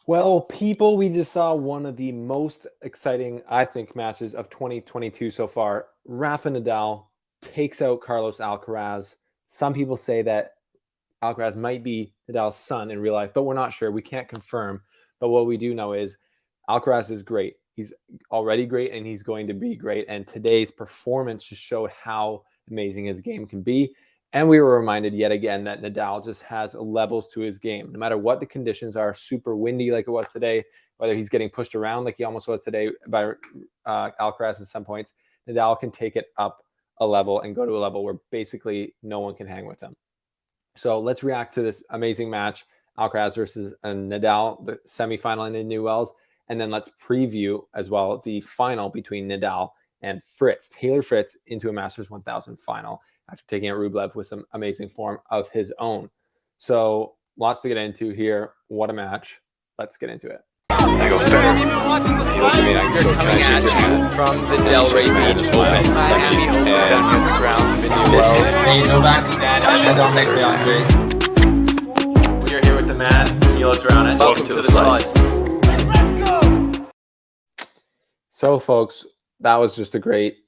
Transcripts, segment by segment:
Well, people, we just saw one of the most exciting, I think, matches of 2022 so far. Rafa Nadal takes out Carlos Alcaraz. Some people say that Alcaraz might be Nadal's son in real life, but we're not sure. We can't confirm. But what we do know is Alcaraz is great. He's already great, and he's going to be great. And today's performance just showed how amazing his game can be. And we were reminded yet again that Nadal just has levels to his game. No matter what the conditions are, super windy like it was today, whether he's getting pushed around like he almost was today by Alcaraz at some points, Nadal can take it up a level and go to a level where basically no one can hang with him. So let's react to this amazing match, Alcaraz versus Nadal, the semifinal in the New Wells. And then let's preview as well the final between Nadal and Fritz, Taylor Fritz, into a Masters 1000 final after taking out Rublev with some amazing form of his own. So lots to get into here. What a match. Let's get into it. I go fair. You know what I mean? I can still Coming at you from the Delray Beach Open. Miami Open. the ground. This is Novak and Dominic. We are here with the man, Milos Raonic. Welcome to the slice. So, folks, that was just a great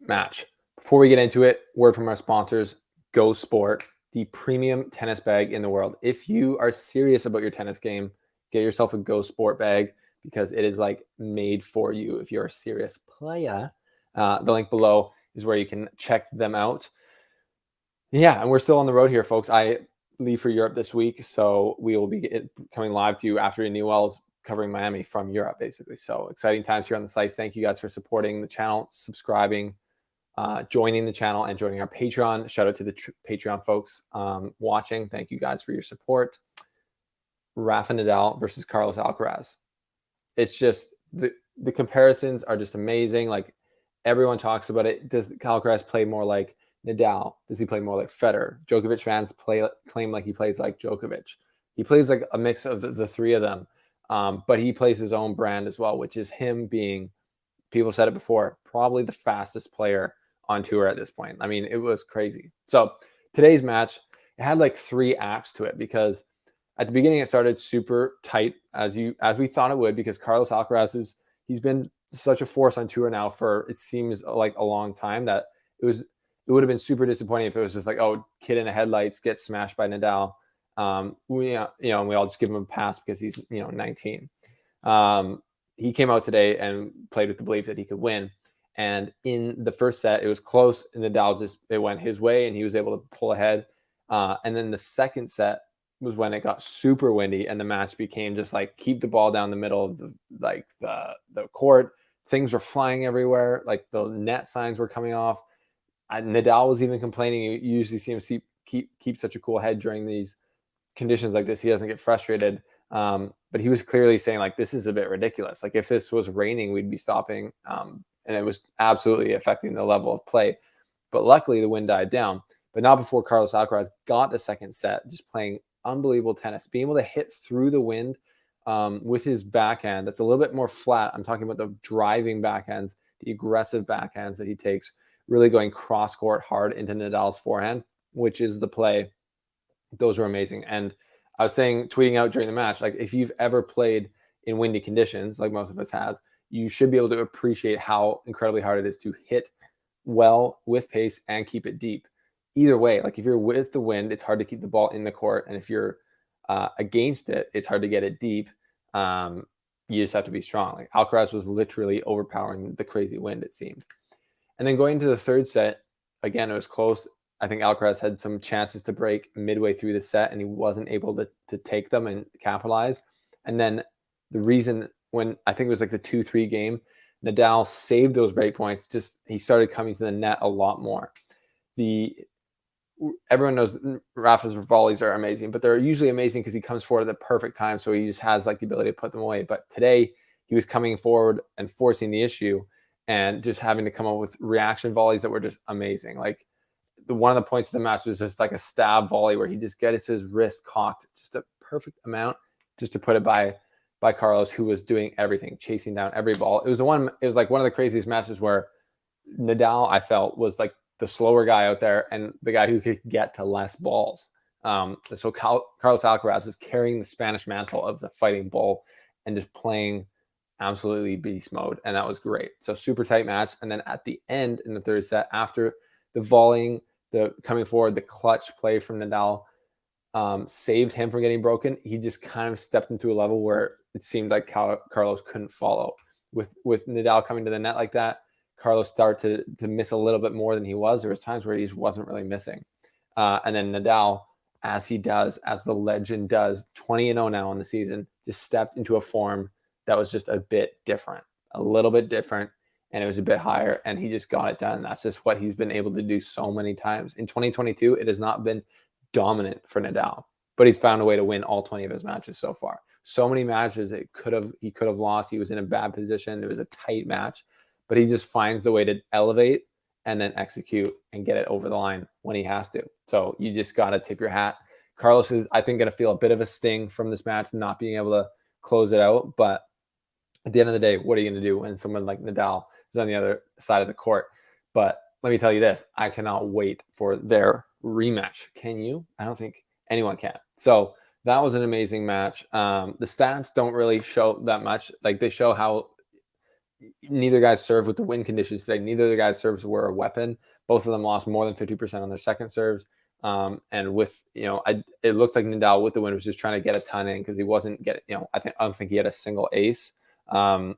match. Before we get into it, word from our sponsors, Go Sport, the premium tennis bag in the world. If you are serious about your tennis game, get yourself a Go Sport bag because it is like made for you if you're a serious player. The link below is where you can check them out. Yeah, and we're still on the road here, folks. I leave for Europe this week, so we will be coming live to you after New Wells, covering Miami from Europe, basically. So exciting times here on the slice. Thank you guys for supporting the channel, subscribing, joining the channel, and joining our Patreon. Shout out to the Patreon folks watching. Thank you guys for your support. Rafa Nadal versus Carlos Alcaraz. It's just the comparisons are just amazing. Like everyone talks about it. Does Alcaraz play more like Nadal? Does he play more like Federer? Djokovic fans claim like he plays like Djokovic. He plays like a mix of the three of them. But he plays his own brand as well, which is him being, people said it before, probably the fastest player on tour at this point. I mean, it was crazy. So today's match, it had like 3 acts to it because at the beginning it started super tight as we thought it would, because Carlos Alcaraz he's been such a force on tour now for, it seems like a long time, that it would have been super disappointing if it was just like, oh, kid in the headlights gets smashed by Nadal. And we all just give him a pass because he's 19. He came out today and played with the belief that he could win. And in the first set, it was close, and Nadal it went his way, and he was able to pull ahead. And then the second set was when it got super windy, and the match became just like keep the ball down the middle of the court. Things were flying everywhere. Like the net signs were coming off. Nadal was even complaining. You usually see him keep such a cool head during these conditions like this. He doesn't get frustrated, but he was clearly saying like, this is a bit ridiculous. Like if this was raining, we'd be stopping, and it was absolutely affecting the level of play. But luckily the wind died down, but not before Carlos Alcaraz got the second set, just playing unbelievable tennis, being able to hit through the wind with his backhand that's a little bit more flat. I'm talking about the driving backhands, the aggressive backhands that he takes, really going cross court hard into Nadal's forehand, which is the play. Those were amazing. And I was tweeting out during the match, like if you've ever played in windy conditions, like most of us has, you should be able to appreciate how incredibly hard it is to hit well with pace and keep it deep. Either way, like if you're with the wind, it's hard to keep the ball in the court. And if you're against it, it's hard to get it deep. You just have to be strong. Like Alcaraz was literally overpowering the crazy wind, it seemed. And then going into the third set, again, it was close. I think Alcaraz had some chances to break midway through the set, and he wasn't able to take them and capitalize. And then the reason, when I think it was like the 2-3 game, Nadal saved those break points. Just he started coming to the net a lot more. Everyone knows Rafa's volleys are amazing, but they're usually amazing because he comes forward at the perfect time, so he just has like the ability to put them away. But today he was coming forward and forcing the issue, and just having to come up with reaction volleys that were just amazing. Like one of the points of the match was just like a stab volley where he just gets his wrist cocked just a perfect amount just to put it by Carlos, who was doing everything, chasing down every ball. It was like one of the craziest matches where Nadal, I felt, was like the slower guy out there and the guy who could get to less balls. So Carlos Alcaraz is carrying the Spanish mantle of the fighting bull and just playing absolutely beast mode, and that was great. So super tight match. And then at the end in the third set, after the volleying, the coming forward, the clutch play from Nadal saved him from getting broken. He just kind of stepped into a level where it seemed like Carlos couldn't follow. With Nadal coming to the net like that, Carlos started to miss a little bit more than he was. There was times where he just wasn't really missing. And then Nadal, as he does, as the legend does, 20-0 now in the season, just stepped into a form that was just a bit different, a little bit different, and it was a bit higher, and he just got it done. That's just what he's been able to do so many times. In 2022, it has not been dominant for Nadal, but he's found a way to win all 20 of his matches so far. So many matches he could have lost. He was in a bad position. It was a tight match, but he just finds the way to elevate and then execute and get it over the line when he has to. So you just got to tip your hat. Carlos is, I think, going to feel a bit of a sting from this match, not being able to close it out. But at the end of the day, what are you going to do when someone like Nadal is on the other side of the court? But let me tell you this, I cannot wait for their rematch. Can you? I don't think anyone can. So that was an amazing match. The stats don't really show that much. Like, they show how neither guys served with the wind conditions today. Neither of the guys' serves were a weapon. Both of them lost more than 50% on their second serves. And with, it looked like Nadal with the win was just trying to get a ton in because he wasn't getting, I don't think he had a single ace. And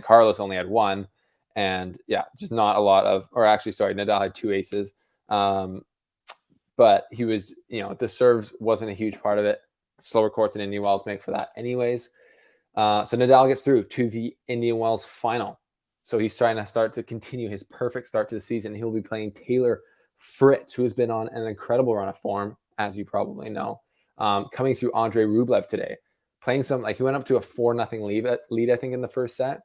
Carlos only had one. And yeah, just not a lot of, or actually, sorry, Nadal had two aces. But he was, the serves wasn't a huge part of it. Slower courts and Indian Wells make for that anyways. So Nadal gets through to the Indian Wells final. So he's trying to continue his perfect start to the season. He'll be playing Taylor Fritz, who has been on an incredible run of form, as you probably know, coming through Andrei Rublev today. Playing he went up to a 4-0 lead, I think, in the first set.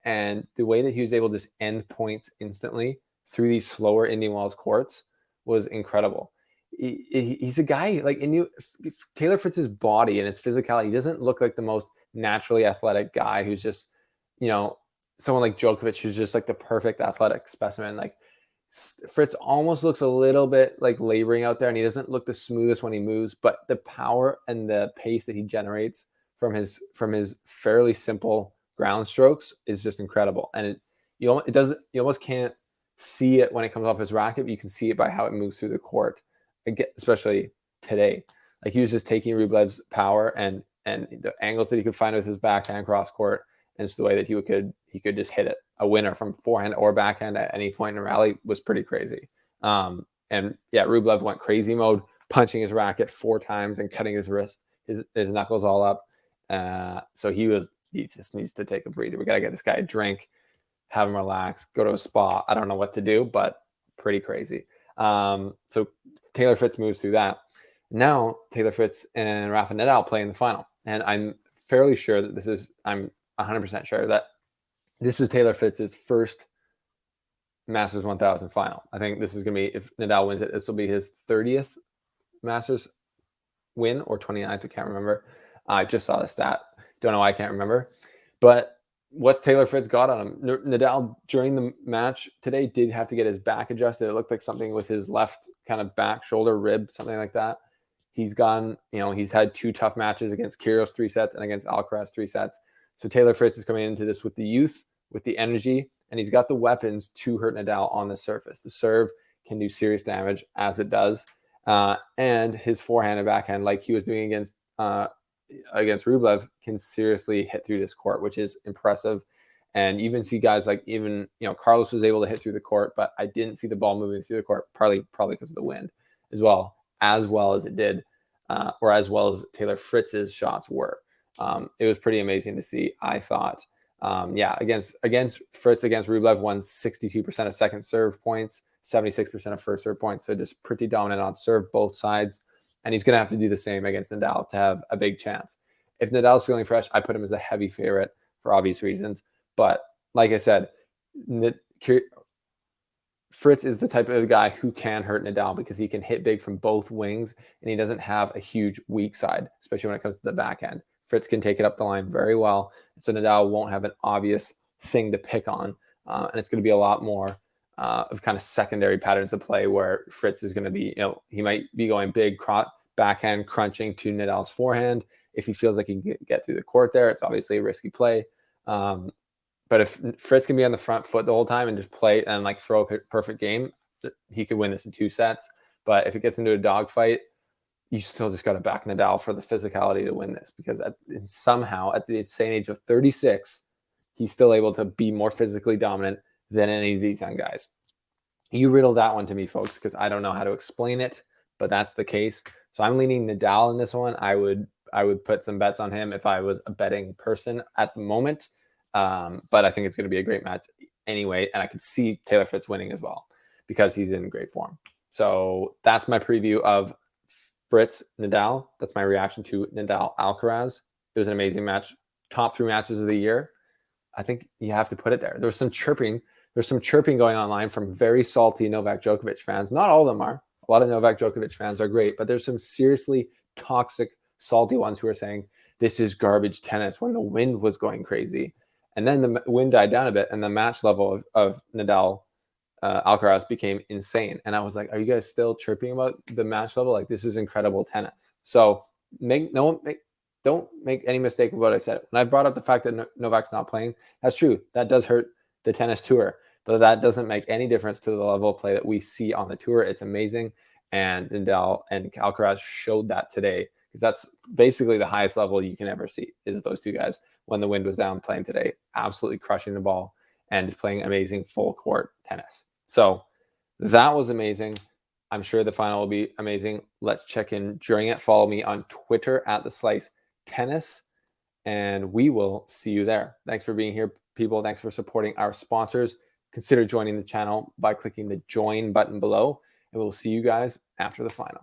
And the way that he was able to just end points instantly through these slower Indian Wells courts was incredible. He's a guy, Taylor Fritz's body and his physicality, he doesn't look like the most naturally athletic guy who's just, someone like Djokovic who's just like the perfect athletic specimen. Like, Fritz almost looks a little bit like laboring out there, and he doesn't look the smoothest when he moves, but the power and the pace that he generates from his fairly simple ground strokes is just incredible. And you almost can't see it when it comes off his racket, but you can see it by how it moves through the court, especially today. Like, he was just taking Rublev's power and the angles that he could find with his backhand cross court, and just the way that he could just hit it. A winner from forehand or backhand at any point in a rally was pretty crazy. And yeah, Rublev went crazy mode, punching his racket 4 times and cutting his wrist, his knuckles all up. So he just needs to take a breather. We got to get this guy a drink, have him relax, go to a spa. I don't know what to do, but pretty crazy. So Taylor Fritz moves through that. Now Taylor Fritz and Rafa Nadal play in the final. And I'm fairly sure that I'm 100% sure that this is Taylor Fritz's first Masters 1000 final. I think this is going to be, if Nadal wins it, this will be his 30th Masters win, or 29th. I can't remember. I just saw the stat. Don't know why I can't remember. But what's Taylor Fritz got on him? Nadal, during the match today, did have to get his back adjusted. It looked like something with his left kind of back shoulder rib, something like that. He's gone, he's had 2 tough matches against Kyrgios 3 sets and against Alcaraz 3 sets. So Taylor Fritz is coming into this with the youth, with the energy, and he's got the weapons to hurt Nadal on the surface. The serve can do serious damage, as it does. And his forehand and backhand, like he was doing against Rublev, can seriously hit through this court, which is impressive. And you even see guys like Carlos was able to hit through the court, but I didn't see the ball moving through the court, probably because of the wind as well as it did, or as well as Taylor Fritz's shots were. It was pretty amazing to see, I thought. Against Fritz, against Rublev, won 62% of second serve points, 76% of first serve points. So just pretty dominant on serve, both sides. And he's going to have to do the same against Nadal to have a big chance. If Nadal's feeling fresh, I put him as a heavy favorite for obvious reasons. But like I said, Fritz is the type of guy who can hurt Nadal because he can hit big from both wings, and he doesn't have a huge weak side, especially when it comes to the backhand. Fritz can take it up the line very well, so Nadal won't have an obvious thing to pick on, and it's going to be a lot more of kind of secondary patterns of play where Fritz is going to be, he might be going big backhand crunching to Nadal's forehand. If he feels like he can get through the court there, it's obviously a risky play. But if Fritz can be on the front foot the whole time and just play and like throw a perfect game, he could win this in 2 sets. But if it gets into a dogfight, you still just got to back Nadal for the physicality to win this, because somehow at the insane age of 36, he's still able to be more physically dominant than any of these young guys. You riddle that one to me, folks, because I don't know how to explain it, but that's the case. So I'm leaning Nadal in this one. I would put some bets on him if I was a betting person at the moment. But I think it's going to be a great match anyway. And I could see Taylor Fritz winning as well because he's in great form. So that's my preview of Fritz Nadal. That's my reaction to Nadal Alcaraz. It was an amazing match. Top 3 matches of the year. I think you have to put it there. There's some chirping going online from very salty Novak Djokovic fans. Not all of them are. A lot of Novak Djokovic fans are great, but there's some seriously toxic, salty ones who are saying this is garbage tennis when the wind was going crazy. And then the wind died down a bit, and the match level of Nadal Alcaraz became insane. And I was like, are you guys still chirping about the match level? Like, this is incredible tennis. So don't make any mistake of what I said. When I brought up the fact that Novak's not playing, that's true. That does hurt the tennis tour, but that doesn't make any difference to the level of play that we see on the tour. It's amazing. And Nadal and Alcaraz showed that today, because that's basically the highest level you can ever see is those two guys when the wind was down playing today, absolutely crushing the ball and playing amazing full court tennis. So that was amazing. I'm sure the final will be amazing. Let's check in during it. Follow me on Twitter at The Slice Tennis, and we will see you there. Thanks for being here, people. Thanks for supporting our sponsors. Consider joining the channel by clicking the join button below, and we'll see you guys after the final.